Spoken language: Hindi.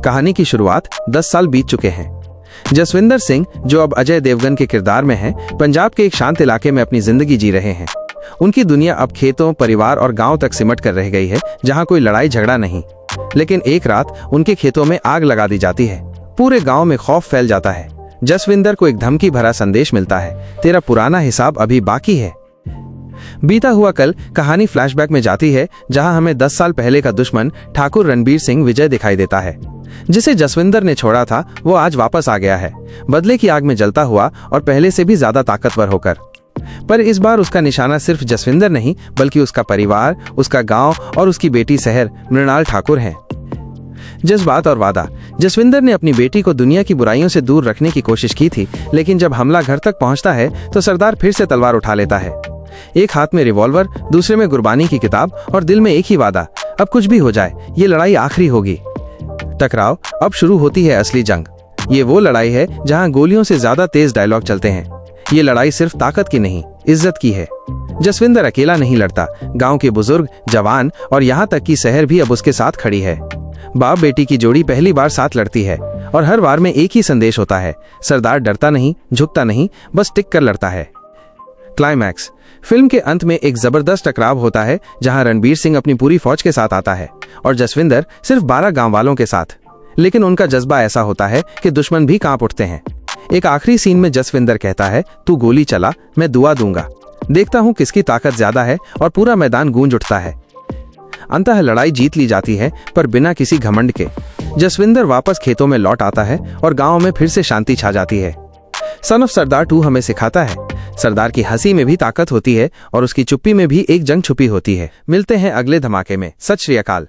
कहानी की शुरुआत 10 साल बीत चुके हैं। जसविंदर सिंह, जो अब अजय देवगन के किरदार में हैं, पंजाब के एक शांत इलाके में अपनी जिंदगी जी रहे हैं। उनकी दुनिया अब खेतों, परिवार और गांव तक सिमट कर रह गई है, जहां कोई लड़ाई झगड़ा नहीं। लेकिन एक रात उनके खेतों में आग लगा दी जाती है। पूरे गांव में खौफ फैल जाता है। जसविंदर को एक धमकी भरा संदेश मिलता है, तेरा पुराना हिसाब अभी बाकी है। बीता हुआ कल कहानी फ्लैशबैक में जाती है, जहां हमें 10 साल पहले का दुश्मन ठाकुर रणबीर सिंह विजय दिखाई देता है। जिसे जसविंदर ने छोड़ा था, वो आज वापस आ गया है, बदले की आग में जलता हुआ और पहले से भी ज्यादा ताकतवर होकर। पर इस बार उसका निशाना सिर्फ जसविंदर नहीं, बल्कि उसका परिवार, उसका गांव और उसकी बेटी शहर मृणाल ठाकुर है। जज्बात और वादा। जसविंदर ने अपनी बेटी को दुनिया की बुराइयों से दूर रखने की कोशिश की थी, लेकिन जब हमला घर तक पहुंचता है तो सरदार फिर से तलवार उठा लेता है। एक हाथ में रिवॉल्वर, दूसरे में गुरबानी की किताब और दिल में एक ही वादा, अब कुछ भी हो जाए, ये लड़ाई आखिरी होगी। टकराव। अब शुरू होती है असली जंग। ये वो लड़ाई है जहां गोलियों से ज्यादा तेज डायलॉग चलते हैं। ये लड़ाई सिर्फ ताकत की नहीं, इज्जत की है। जसविंदर अकेला नहीं लड़ता, गांव के बुजुर्ग, जवान और यहाँ तक कि शहर भी अब उसके साथ खड़ी है। बाप बेटी की जोड़ी पहली बार साथ लड़ती है और हर वार में एक ही संदेश होता है, सरदार डरता नहीं, झुकता नहीं, बस टिक कर लड़ता है। क्लाइमैक्स। फिल्म के अंत में एक जबरदस्त टकराव होता है, जहां रणबीर सिंह अपनी पूरी फौज के साथ आता है और जसविंदर सिर्फ 12 गांव वालों के साथ। लेकिन उनका जज्बा ऐसा होता है कि दुश्मन भी कांप उठते हैं। एक आखिरी सीन में जसविंदर कहता है, तू गोली चला, मैं दुआ दूंगा, देखता हूं किसकी ताकत ज्यादा है, और पूरा मैदान गूंज उठता है। अंततः लड़ाई जीत ली जाती है, पर बिना किसी घमंड के। जसविंदर वापस खेतों में लौट आता है और गांव में फिर से शांति छा जाती है। सन ऑफ सरदार 2 हमें सिखाता है, सरदार की हंसी में भी ताकत होती है और उसकी चुप्पी में भी एक जंग छुपी होती है। मिलते हैं अगले धमाके में। सत श्री अकाल।